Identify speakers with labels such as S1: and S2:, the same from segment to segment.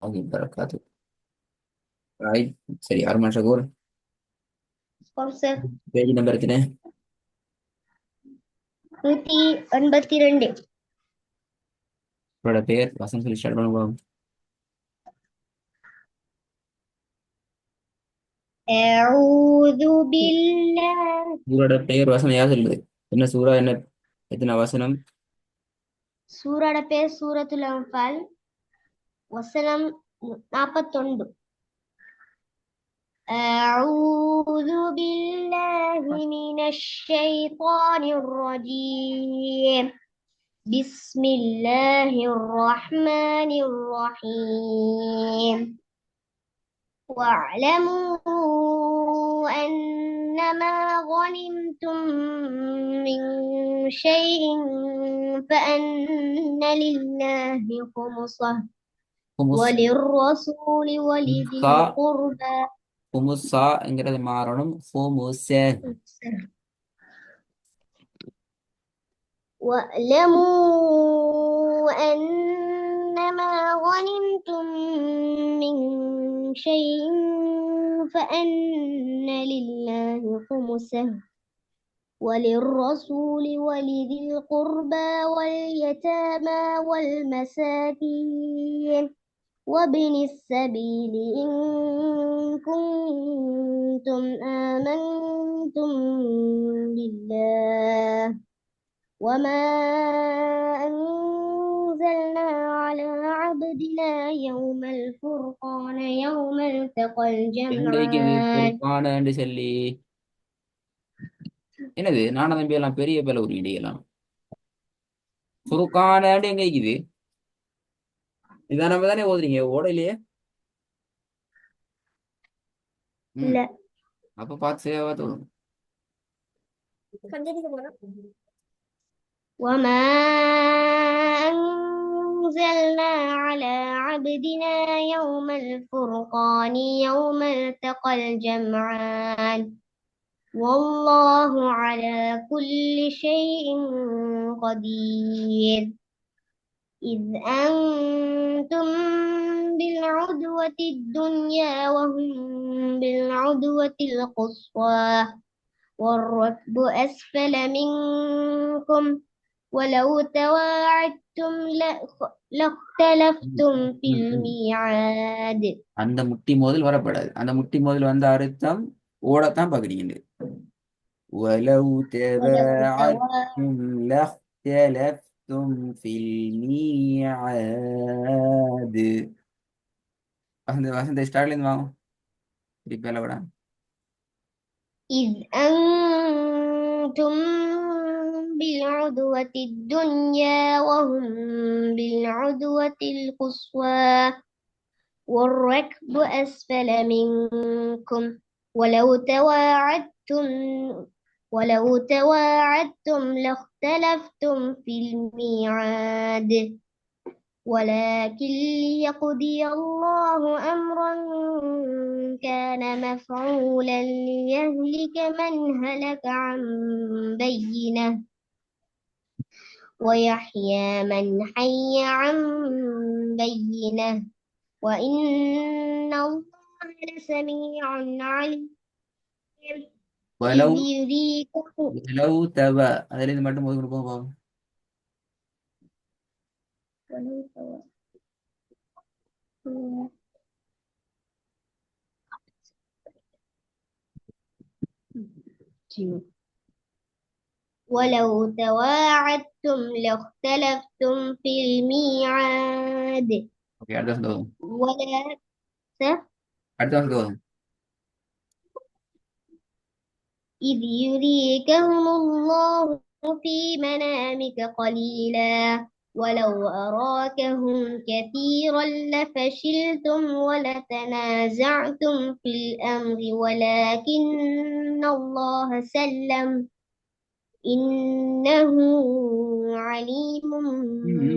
S1: وبركاته. Right. சரி, அருமா ஷகூர்.
S2: Sponsor
S1: page number எத்தனை?
S2: 182.
S1: உங்களோட பேர் வசனம் சொல்லி ஸ்டார்ட் பண்ணுவோம்.
S2: أعوذ بالله.
S1: உங்களோட பெயர் வசனம் யார் சொல்லுது? என்ன சூறா, என்ன எத்தனை வசனம்?
S2: சூராட பேர் சூரத்துல் அன்ஃபால். வசனம் 41. أعوذ بالله من الشيطان الرجيم. بسم الله الرحمن الرحيم. واعلموا أنما غنمتم من شيء فأن لله خمسه
S1: ஹுமுஸ்
S2: وللرسول ولذي
S1: சா
S2: القربى.
S1: ஹுமுஸாங்கிறது மாறணும். ஹுமுஸே.
S2: واعلموا أنما غنمتم من شيء فأن لله خمسه وللرسول ولذي القربى واليتامى والمساكين وابن السبيل إن كنتم آمنتم بالله وما أنزلنا على عبدنا يوم الفرقان يوم التقى
S1: எங்க இருக்குது
S2: الجمعان.
S1: பொறுப்பானு சொல்லி? என்னது நான தம்பி எல்லாம் பெரிய பேல ஒரு இடியெல்லாம் சுருக்கானு எங்க இருக்குது? இதான் நம்ம தானே ஓதுறீங்க ஓடையிலேயே. ம்.
S2: لا.
S1: அப்ப பார்த்து சேவா தோணும்.
S2: وما أنزلنا على عبدنا يوم الفرقان يوم التقى الجمعان والله على كل شيء قدير. إذ أنتم بالعدوة الدنيا وهم بالعدوة القصوى والركب أسفل منكم ولو تواعدتم لاختلفتم في الميعاد.
S1: அந்த முட்டி மோதல் வரப்படாது. அந்த முட்டி மோதல் வந்த அர்த்தம் ஓடத்தான் பாக்குறீங்க. ولو
S2: ولو
S1: تواعدتم لاختلفتم في الميعاد. அந்த வசந்த ஸ்டார்ட்ல இருந்து வாங்க. திருப்பி விட.
S2: إذ أنتم بالعدوة الدنيا وهم بالعدوة القصوى والركب أسفل منكم ولو تواعدتم لاختلفتم في الميعاد ولكن ليقضي الله أمرا كان مفعولا ليهلك من هلك عن بينة ويحيى من حي عن بينة وإن الله لسميع عليم.
S1: ولو
S2: إذ يريكم
S1: ولو تبا அதுல இருந்து மட்டும் போது கொடுப்போம் பாவம்.
S2: ولو تواعدتم لاختلفتم في الميعاد
S1: ஓகே, அடுத்த வசனம் போதும்.
S2: ولا
S1: அடுத்த வசனம் போதும்.
S2: إذ يريكهم الله في منامك قليلا ولو أراكهم كثيرا لفشلتم ولتنازعتم في الأمر ولكن الله سلم إنه عليم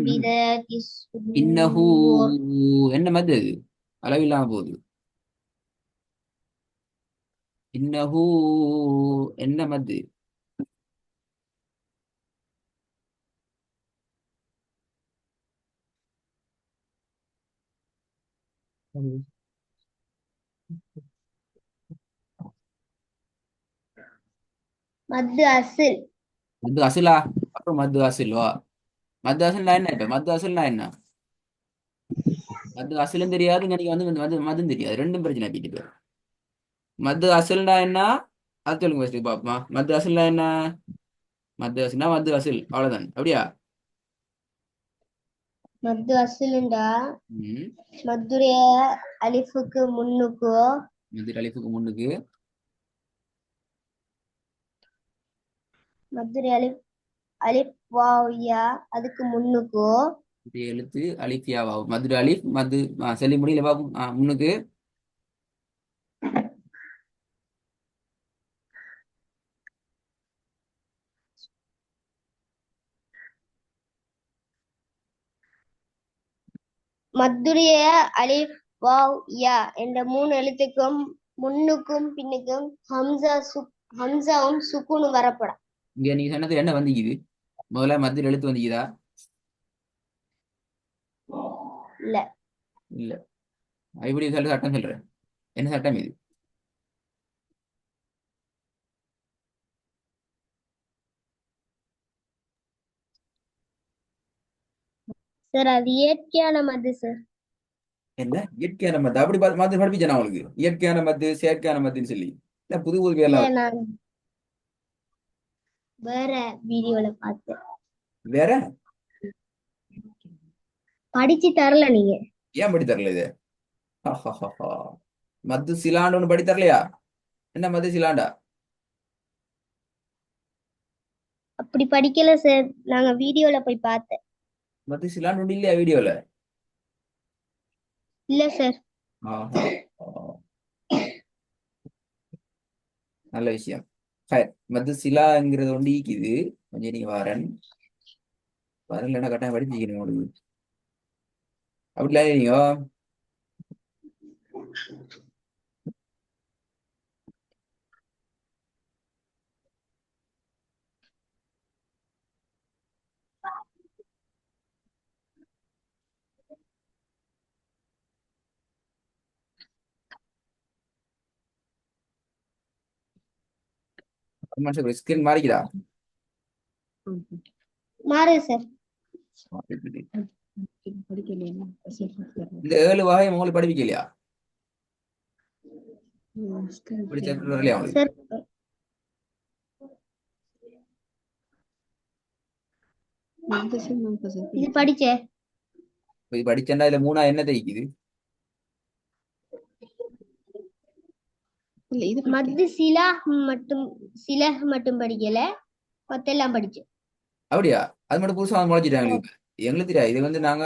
S2: بذات
S1: இன்னஹு
S2: الصدور.
S1: என்ன மது அளவில்லாம போகுது. இன்னஹு என்ன மது?
S2: மத்து அசில்.
S1: மது அசிலா? அப்புறம் மது அசில்வா? மது அசில்னா என்ன? இப்ப மது அசில்னா என்ன? மது அசிலும் தெரியாது, இங்க நீங்க வந்து மது மதும் தெரியாது, ரெண்டும் பிரச்சனை ஆக்கிட்டு. மது அசில்னா என்ன? அது சொல்லுங்க ஃபர்ஸ்ட் பாப்போமா. மது அசில்னா என்ன? மது அசில்னா மது அசில், அவ்வளவுதான். அப்படியா?
S2: மத்து அசிலுண்டா
S1: ம்.
S2: மத்துடைய அலிஃபுக்கு முன்னுக்கோ,
S1: மது அலிஃபுக்கு முன்னுக்கு.
S2: மத்துடைய அலிஃப் வாவ் யா அதுக்கு முன்னுக்கோ,
S1: இது எழுத்து அலிஃபியாவா? மது அலிஃப் மது சொல்லி முடியல பாப்போம். முன்னுக்கு.
S2: மத்துடைய அலிஃப் வாவ் யா என்ற மூணு எழுத்துக்கும் முன்னுக்கும் பின்னுக்கும் ஹம்சாவும் சுக்குனும் வரப்படும்.
S1: இங்க நீங்க சொன்னது என்ன வந்துக்குது? முதல்ல மது எழுத்து வந்துக்குதா?
S2: இல்ல
S1: இல்ல. இப்படி சொல்ற சட்டம் சொல்றேன். என்ன சட்டம் இது?
S2: சார், அது இயற்கையான மது சார்.
S1: என்ன இயற்கையான மத்து? அப்படி மத்து படிப்பிச்சேன் நான் உங்களுக்கு. இயற்கையான மத்து, செயற்கையான மத்துன்னு சொல்லி. இல்ல புது புது
S2: இல்ல,
S1: பேர்லாம் வருது.
S2: நான் வேற வீடியோல பார்த்தேன்.
S1: வேற?
S2: படிச்சு தரல நீங்க.
S1: ஏன் படி தரல இது? ஹஹஹஹா. மத்து சிலாண்டு ஒண்ணு படி தரலையா? என்ன மத்து சிலாண்டா?
S2: அப்படி படிக்கல சார், நாங்க வீடியோல போய் பார்த்தேன்.
S1: மத்து சிலாண்டு ஒண்ணு இல்லையா வீடியோல?
S2: இல்ல சார்.
S1: ஆஹா. ஆ. நல்ல விஷயம். ஹை. மத்து சிலாங்கிறது ஒன்று ஈக்குது. கொஞ்சம் நீ வாரன். வரல கட்டாயம் படிப்பிக்கணும் உங்களுக்கு. அப்படிலாம் நீங்க மனுஷன் ஸ்கிரீன் மாறிக்கிறா.
S2: மாறு சார்.
S1: இந்த 7 வகை உங்களுக்கு படிப்பிக்கலையா? இப்படி சாப்டர் வரலையா உங்களுக்கு?
S2: சார், இது படிச்சே.
S1: இது படிச்சேன்னா இதுல 3 என்ன தெரிக்குது?
S2: மத்து சிலஹ் மட்டும் படிக்கல, மத்தெல்லாம் படிச்சேன்.
S1: அப்படியா? அது மட்டும் புதுசா முளைச்சிட்டாங்க இப்ப. எங்களுக்கு தெரியாது. இது வந்து நாங்க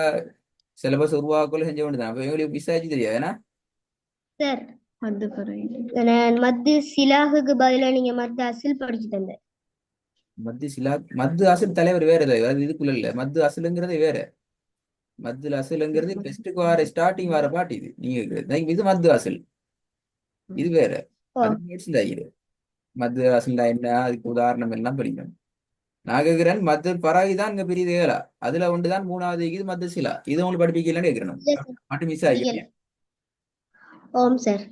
S1: சிலபஸ் உருவாக்கல செஞ்ச வேண்டியதான். அப்ப எங்களுக்கு விசாரிச்சு தெரியாது ஏன்னா.
S2: சார், நான் மத்து சிலாஹுக்கு பதிலா நீங்க மத்து அசில் படிச்சு தந்த.
S1: மத்து சிலா மத்து அசல் தலைவர் வேற ஏதாவது அது இதுக்குள்ள இல்ல. மத்து அசலுங்கிறது வேற. மத்து அசலுங்கிறது பெஸ்ட்டுக்கு வர ஸ்டார்டிங் வர பாட்டு இது. நீங்க இருக்கிறது. இது மத்து அசல். இது வேற.
S2: ஓ,
S1: அது மேட்ச்ல ஆகிடு. மத்து அசல்டா என்ன, அதுக்கு உதாரணம் எல்லாம் படிக்கணும். நான் கேட்கிறேன் மத்து பராகிதான் இங்க பெரிய கேளா. அதுல ஒன்றுதான் 3வது இது மத்து சிலா. இது உங்களுக்கு படிப்பிக்கலன்னு கேட்கிறேன்.
S2: இல்ல சார்,
S1: மட்டும் மிஸ்
S2: படிக்கல.
S1: ஆகி
S2: ஓம் சார்.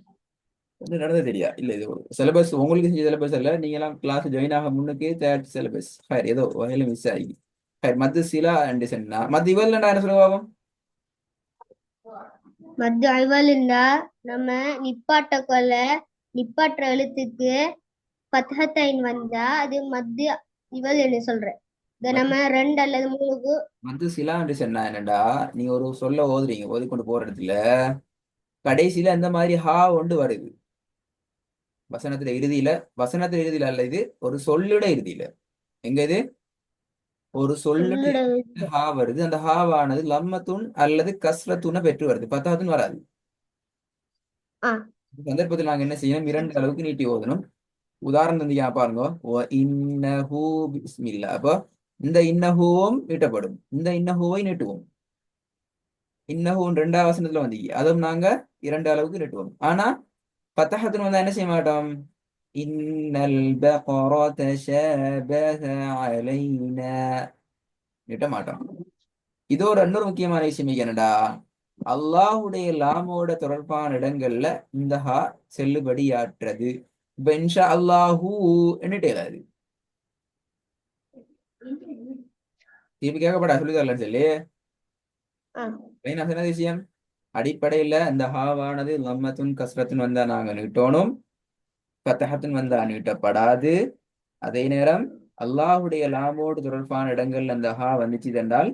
S1: ஒன்றும் நடந்தது தெரியா? இல்ல இது சிலபஸ் உங்களுக்கு செஞ்ச சிலபஸ் இல்ல. நீங்க எல்லாம் கிளாஸ் ஜாயின் ஆக முன்னுக்கே தேர்ட் சிலபஸ். ஹயர் ஏதோ வகையில மிஸ் ஆகி. ஹயர் மத்து சிலா அண்ட் சென்னா மத்து இவல் என்ன சொல்லுவாங்க?
S2: மத்து ஐவல்ண்டா நம்ம நிப்பாட்ட கொள்ள நிப்பாட்டுற எழுத்துக்கு பத்ஹத்தைன் வந்தா அது மத்து இவல் என்று சொல்றேன். இத
S1: மத்து
S2: நம்ம 2 அல்லது 3க்கு.
S1: மத்து சிலா அண்ட் சென்னா என்னடா? நீங்க ஒரு சொல்ல ஓதுறீங்க. ஓதி கொண்டு போற இடத்துல கடைசியில அந்த மாதிரி ஹா ஒன்று வருது. வசனத்துல இறுதியில. வசனத்துல இறுதியில அல்ல, இது ஒரு சொல்லுட இறுதியில. எங்க இது? ஒரு சொல்லுட
S2: சொல்லுட
S1: இறுதியில ஹா வருது. அந்த ஹாவானது லம்மத்துன் அல்லது கஸ்ரத்துன பெற்று வருது. பத்தாத்துன்னு வராது.
S2: ஆ
S1: இந்த சந்தர்ப்பத்தில் நாங்க என்ன செய்யணும்? 2 அளவுக்கு நீட்டி ஓதணும். உதாரணம் தந்தீங்க பாருங்க. இன்னஹு பிஸ்மில்லா. அப்போ இந்த இன்னஹுவும் நீட்டப்படும். இந்த இன்னஹுவை நீட்டுவோம். இன்னஹுவும் 2வது வசனத்துல வந்தீங்க. அதுவும் நாங்க 2 அளவுக்கு நீட்டுவோம். ஆனா பத்தஹத்துன்னு வந்தா என்ன செய்ய மாட்டோம்? இன்னல் பக்ரத ஷாபஹ அலைனா நீட்ட மாட்டோம். இதோட இன்னொரு முக்கியமான விஷயம் என்னடா? அல்லாஹுடைய லாமோட தொடர்பான இடங்கள்ல இந்த ஹா செல்லுபடியாற்றது. இப்ப இன்ஷா அல்லாஹூ என்னது திருப்பி கேட்கப்படா சொல்லி தரல சொல்லி என்ன விஷயம். அடிப்படையில இந்த ஹாவானது லம்மத்துன் கஸ்ரத்துன் வந்தா நாங்க நீட்டோனும், ஃபத்தஹத்துன் வந்தா நீட்டப்படாது. அதே நேரம் அல்லாஹுடைய லாமோடு தொடர்பான இடங்கள்ல அந்த ஹா வந்துச்சு என்றால்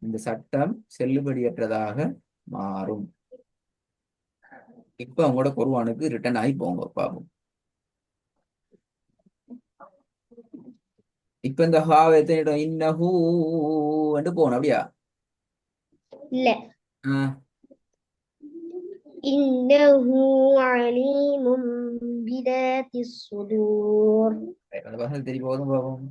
S1: இந்த சட்டம் செல்லுபடியற்றதாக மாறும். இப்ப அவங்களோட குர்ஆனுக்கு ரிட்டர்ன் ஆகி போங்க பாப்போம். இப்ப இந்த ஹாவை எத்தனை இன்னஹூ என்று போகணும் அப்படியா?
S2: இல்ல. இன்னஹு அலீமும் பிதாத்திஸ் சுதூர்.
S1: அந்த பசங்க தெரிய போதும் பாப்போம்.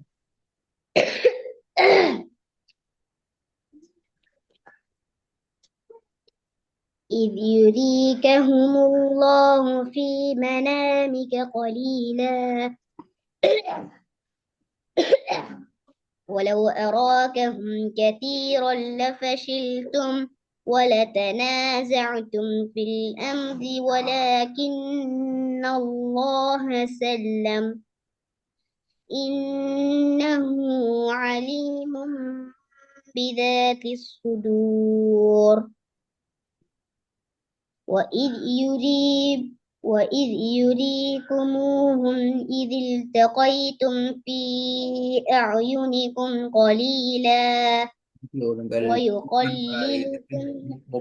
S2: إذ يريكهم الله في منامك قليلا ولو أراكهم كثيرا لفشلتم ولتنازعتم في الأمر ولكن الله سلم إنه عليم بذات الصدور. وإذ يريكموهم إذ التقيتم في أعينكم قليلا ويقللكم.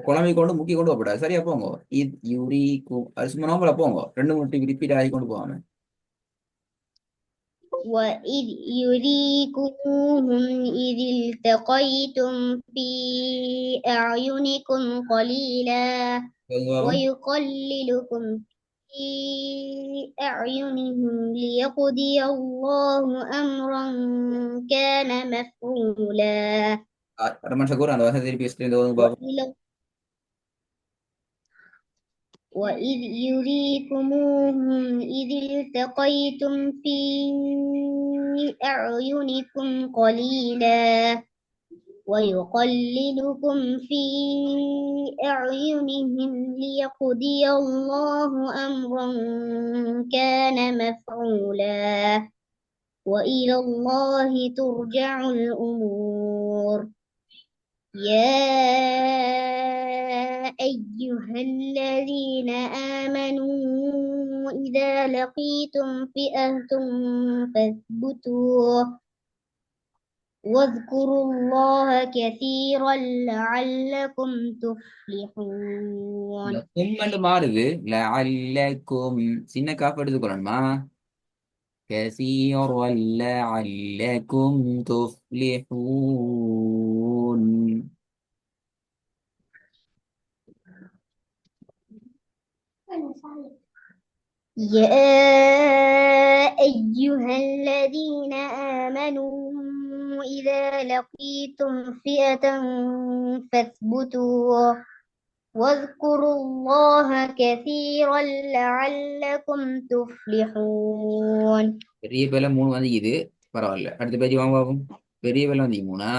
S1: குழம்பி கொண்டு முக்கி கொண்டு போகப்படாது. சரியா போங்க. இது யூரிக்கும் அது சும்மா நோம்பல போங்க. ரெண்டு மூணு ரிப்பீட் ஆகி கொண்டு போவாங்க.
S2: وإذ يريكموهم إذ التقيتم في أعينكم قليلا ويقللكم في أعينهم ليقضي الله أمرا كان مفعولا.
S1: ரமன் ஷகூர் அந்த வசதி திருப்பி பாப்போம்.
S2: وإذ يريكموهم إذ التقيتم في أعينكم قليلا ويقللكم في أعينهم ليقضي الله أمرا كان مفعولا وإلى الله ترجع الأمور. يا أيها الذين آمنوا إذا لقيتم فئة فاثبتوا واذكروا الله كثيرا لعلكم تفلحون.
S1: மாறுது. லஅல்லக்கும் சின்ன காஃப் எடுத்துக்கொள்ளணுமா? كثيرا لعلكم تفلحون.
S2: يا أيها الذين آمنوا إذا لقيتم فئة فاثبتوا واذكروا الله كثيرا لعلكم تفلحون.
S1: பெரிய பேல 3 வந்து இது பரவாயில்ல. அடுத்த பேஜ் வாங்க பாப்போம். பெரிய பேல வந்து 3.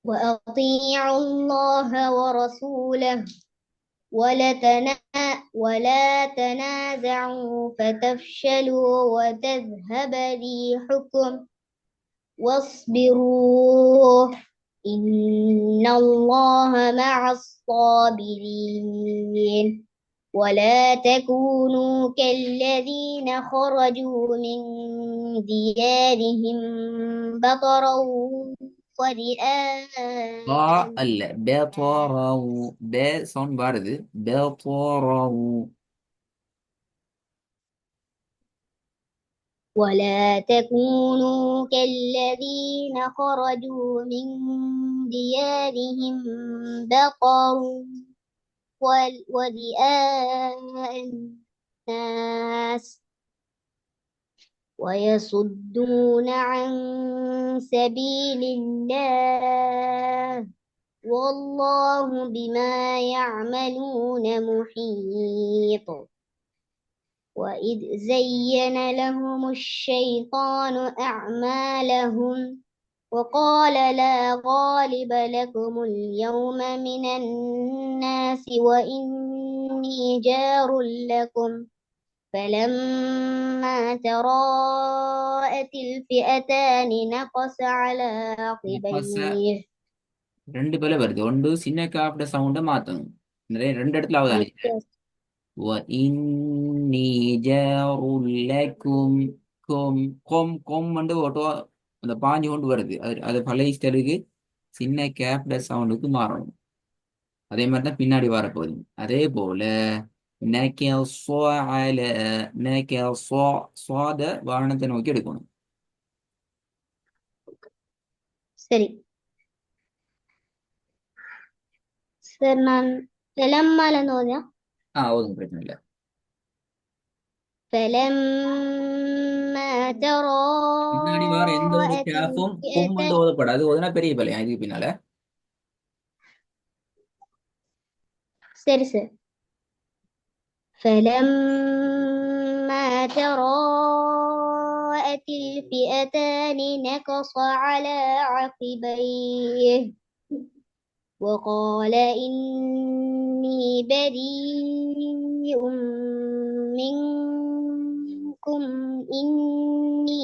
S2: وأطيعوا الله ورسوله ولا تنازعوا فتفشلوا وتذهب ريحكم واصبروا إن الله مع الصابرين. ولا تكونوا كالذين خرجوا من ديارهم بطرا ورئاء
S1: அல்ல பேطروا பே சவுண்ட் பாருது. பேطروا.
S2: ولا تكونوا كالذين خرجوا من ديارهم بطرا ورئاء الناس ويصدون عن سبيل الله والله بما يعملون محيط. وإذ زين لهم الشيطان أعمالهم وقال لا غالب لكم اليوم من الناس وإني جار لكم فلما تراءت الفئتان نقص على
S1: நெகஸ
S2: عقبيه.
S1: ரெண்டு பேர்ல வருது. ஒன்று சின்ன காப்ட சவுண்டை மாத்தணும். நிறைய ரெண்டு இடத்துல ஆகுதானே.
S2: Yes.
S1: وإني جار لكم கொம் கொம் கொம் வந்து ஓட்டோ அந்த பாஞ்சு கொண்டு வருது. அது பழைய ஸ்டைலுக்கு சின்ன கேப்ட சவுண்டுக்கு மாறணும். அதே மாதிரி தான் பின்னாடி வரப்போகுது. அதே போல நக்கல் சோ அல நக்கல் சோத வாகனத்தை நோக்கி எடுக்கணும்.
S2: சரி சார், நான் فلما لنودع
S1: ஓதுங்க, பிரச்சனை இல்லை.
S2: فلما
S1: பின்னாடி வர எந்த ஒரு
S2: تراءت
S1: கேஃபும் கொம் வந்து
S2: الفئتان.
S1: ஓதப்படாது. ஓதுனா பெரிய பலையா இதுக்கு பின்னால.
S2: சரி சார். فلما تراءت الفئتان نكص على عقبيه وقال إني بريء منكم إني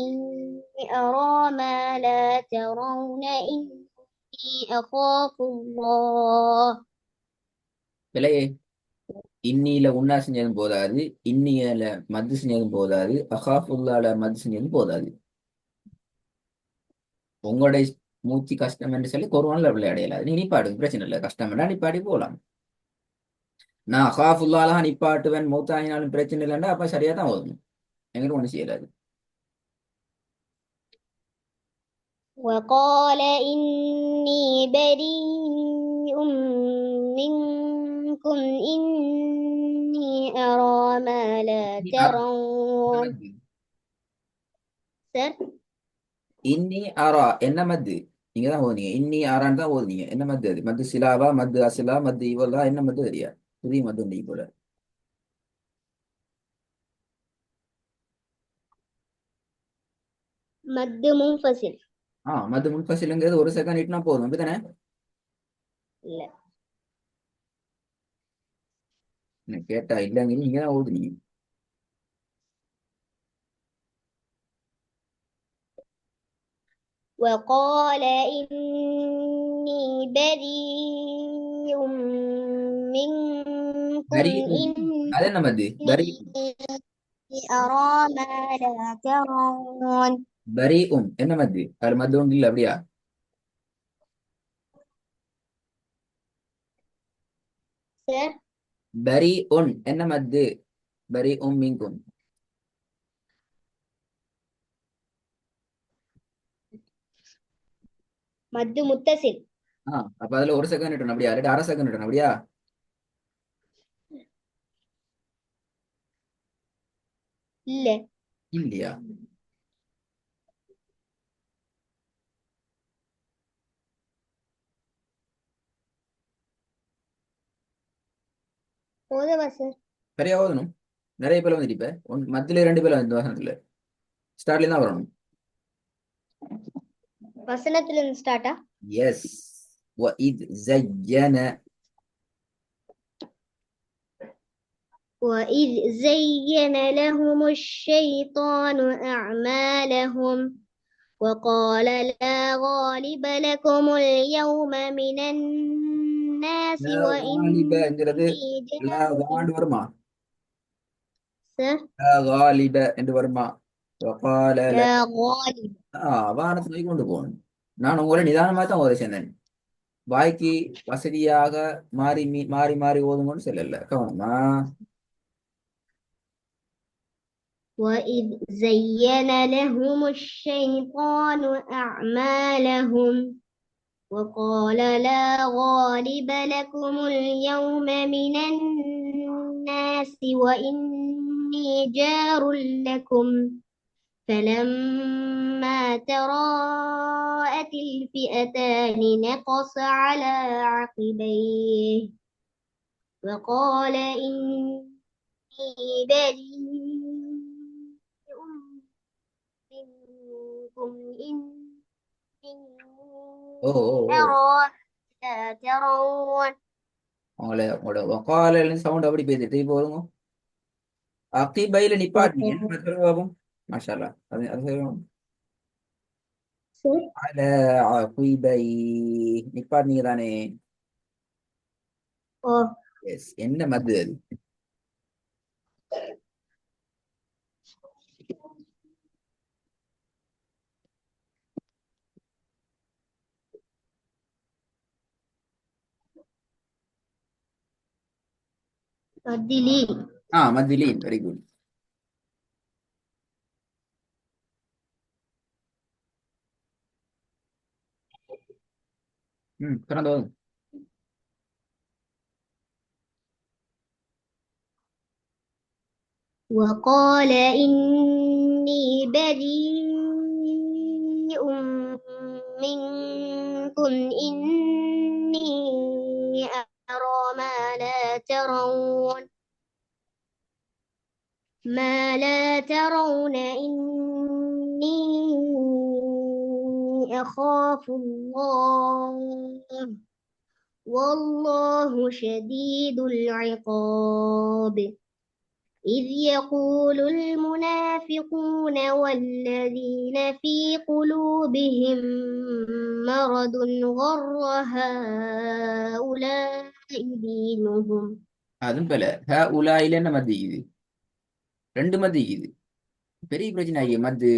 S2: أرى ما لا ترون إني أخاف الله.
S1: விலையே இன்னில உன்னா செஞ்சதும் போதாது, இன்னியல மத்து செஞ்சதும் போதாது, அஹாஃபுல்லால மத்து செஞ்சதும் போதாது. உங்களோட மூச்சு கஷ்டம் என்று சொல்லி கொரோனால விளையாடையலாது. நீ நிப்பாடுங்க, பிரச்சனை இல்லை. கஷ்டம் வேண்டாம், நிப்பாடி போகலாம். நான் அஹாஃபுல்லால நிப்பாட்டுவேன் மூத்தாயினாலும் பிரச்சனை இல்லைன்னா அப்ப சரியா தான் ஓதணும். எங்கிட்ட ஒண்ணு செய்யலாது.
S2: وقال إني بريء منكم إني أرى ما لا
S1: இன்னி
S2: ترون. சார்,
S1: இன்னி ஆரா என்ன மத்து? நீங்க தான் ஓதுனீங்க. இன்னி ஆறான்னு தான் ஓதுனீங்க. என்ன மத்து அது? மத்து சிலாவா, மத்து அசிலா, மத்து இவலா, என்ன மத்து தெரியா? புதிய மத்து நீ போல.
S2: மத்து முன்ஃபசில்.
S1: மத்து முன்பசிலுங்கிறது ஒரு செகண்ட் இட்டுனா போதும், அப்படித்தானே?
S2: இல்ல.
S1: எனக்கு கேட்டா இல்லைங்க, நீங்க தான் ஓதுனீங்க.
S2: وقال إني بريء منكم
S1: பரி அது என்ன மத்து? பரி
S2: إني أرى ما لا ترون.
S1: பரி என்ன மத்து? அது மத்து ஒன்று இல்லை, அப்படியா?
S2: சார்,
S1: பரி என்ன மத்து? பரி மீன்கும்.
S2: மத்து முத்தசில்.
S1: அப்ப அதுல ஒரு செகண்ட் இட்டணும், அப்படியா? இல்லாட்டி அரை செகண்ட் இட்டணும், அப்படியா?
S2: இல்ல.
S1: இல்லையா?
S2: போதவா சார்?
S1: சரியா ஓதணும். நிறைய பேர் வந்துட்டு இப்ப மத்தியில ரெண்டு பேர் வந்து வாசனத்துல ஸ்டார்ட்ல தான் வரணும்.
S2: வசனத்துல இருந்து ஸ்டார்ட்டா?
S1: எஸ். وَإِذْ زَيَّنَ
S2: وإذ زين لهم الشيطان أعمالهم وقال لا غالب لكم اليوم من الناس
S1: غالبங்கிறது
S2: وإني
S1: லா
S2: جار
S1: வாண்டு வருமா?
S2: சார்.
S1: லா غالب என்று வருமா? وقال لا.
S2: لا غالب.
S1: வானத்தை நோக்கி கொண்டு போகணும். நான் உங்களை நிதானமா தான் ஓத சொன்னேன். வாய்க்கு வசதியாக மாறி மாறி மாறி ஓதுங்கன்னு சொல்லல. கவனமா.
S2: وإذ زين لهم الشيطان أعمالهم وقال لا غالب لكم اليوم من الناس وإني جار لكم فلما تراءت الفئتان نقص على عقبيه وقال إني بريء منكم إني
S1: ஓ ஓ ஓ
S2: لا ترون
S1: உங்களோட வக்கால சவுண்ட் அப்படி பேசிட்டு இப்போ வருங்க அகிபைல நிப்பாட்டி என்ன சொல்லுங்க பாப்போம் மாஷால்லா அது சொல்லுங்க
S2: சரி
S1: அல அகிபை நிப்பாட்டினீங்க தானே
S2: ஓ
S1: எஸ் என்ன மது அது
S2: மத்திலி
S1: மதிலீன் வெரி குட் பிறந்த
S2: وقال إني بريء منكم إني أرى ما لا ترون إني أخاف الله والله شديد العقاب إذ يقول المنافقون والذين في قلوبهم مرض غر هؤلاء دينهم
S1: அதுவும் போல உலாயில என்ன மதிக்குது ரெண்டு மதிக்குது பெரிய பிரச்சனை ஆகிய மது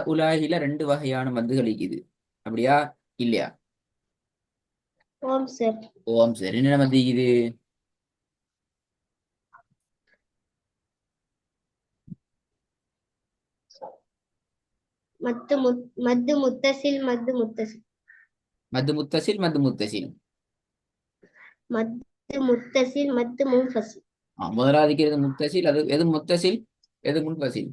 S1: உலாயில ரெண்டு வகையான மதுகள் இருக்குது அப்படியா இல்லையா
S2: ஓம் சார்
S1: ஓம் சரி என்ன மதிக்குது
S2: மத்து முத்தசில்
S1: மது முத்தசில் மது முத்தசில்
S2: மத்து முத்தசில் மத்து முன்ஃபசில்
S1: முதலாதிக்கிறது முத்தசில் அது எது முத்தசில் எது முன்பசில்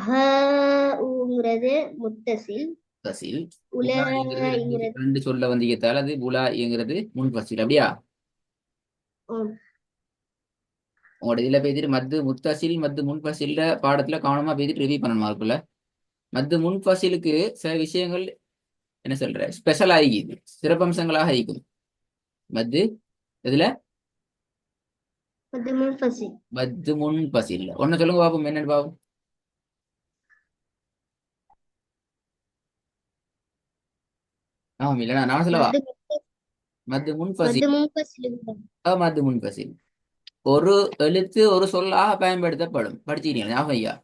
S2: ஹங்கிறது முத்தசில்
S1: முத்தசில் உலாங்கிறது ரெண்டு
S2: உலங்கிறது
S1: ரெண்டு சொல்ல வந்தியத்தால் அது உலாங்கிறது முன்பசில் அப்படியா
S2: ஓம்
S1: உங்களோட இதுல பேசிட்டு மத்து முத்தசில் மத்து முன்பசில்ல பாடத்துல கவனமா பேசிட்டு ரிவ்யூ பண்ணணுமா இருக்குல்ல மத்து முன்பசிலுக்கு சில விஷயங்கள் என்ன சொல்ற ஸ்பெஷல் ஆகிக்குது சிறப்பம்சங்களாக ஆகிக்கும் மத்து இதுல
S2: மத்து முன்ஃபசில்
S1: மத்து முன்பசில் ஒன்னு சொல்லுங்க பாப்போம் என்னன்னு பாப்போம் இல்லைனா நான் சொல்லவா
S2: மத்து
S1: மத்து
S2: மத்து
S1: முன்பசில்
S2: முன்ஃபசில்
S1: மத்து முன்பசில் ஒரு எழுத்து ஒரு சொல்லாக பயன்படுத்தப்படும் படிச்சுக்கிறீங்க ஞாபகம் ஐயா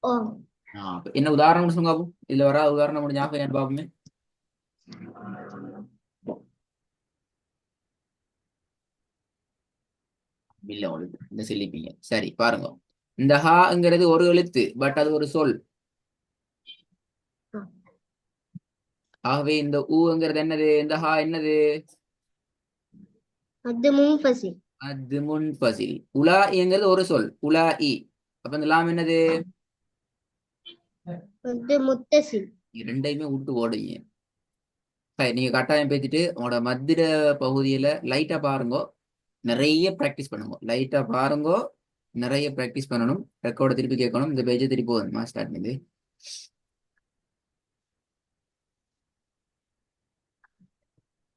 S2: ஓம்
S1: என்ன உதாரணம் சொல்லுங்க பாப்போம் இதுல வர உதாரணம் முடிஞ்ச ஞாபகம் ஏன்னு பாப்போமே இல்ல உங்களுக்கு இந்த சொல்லிப்பீங்க சரி பாருங்க இந்த ஹாங்கிறது ஒரு எழுத்து பட் அது ஒரு சொல் ஆகவே இந்த ஊங்கிறது என்னது இந்த ஹா என்னது
S2: மத்து முன்ஃபசில்
S1: அது முன்பசில் உலா என்கிறது ஒரு சொல் உலா இ அப்ப இந்த லாம் என்னது
S2: மத்து முத்தசில்
S1: ரெண்டையுமே விட்டு ஓடுங்க சரி, நீங்க கட்டாயம் பேசிட்டு உங்களோட மத்திர பகுதியில லைட்டா பாருங்க நிறைய ப்ராக்டிஸ் பண்ணுங்க லைட்டா பாருங்க நிறைய ப்ராக்டிஸ் பண்ணணும் ரெக்கார்டை திருப்பி கேட்கணும் இந்த பேஜை திருப்பி போகணுமா ஸ்டார்ட் பண்ணி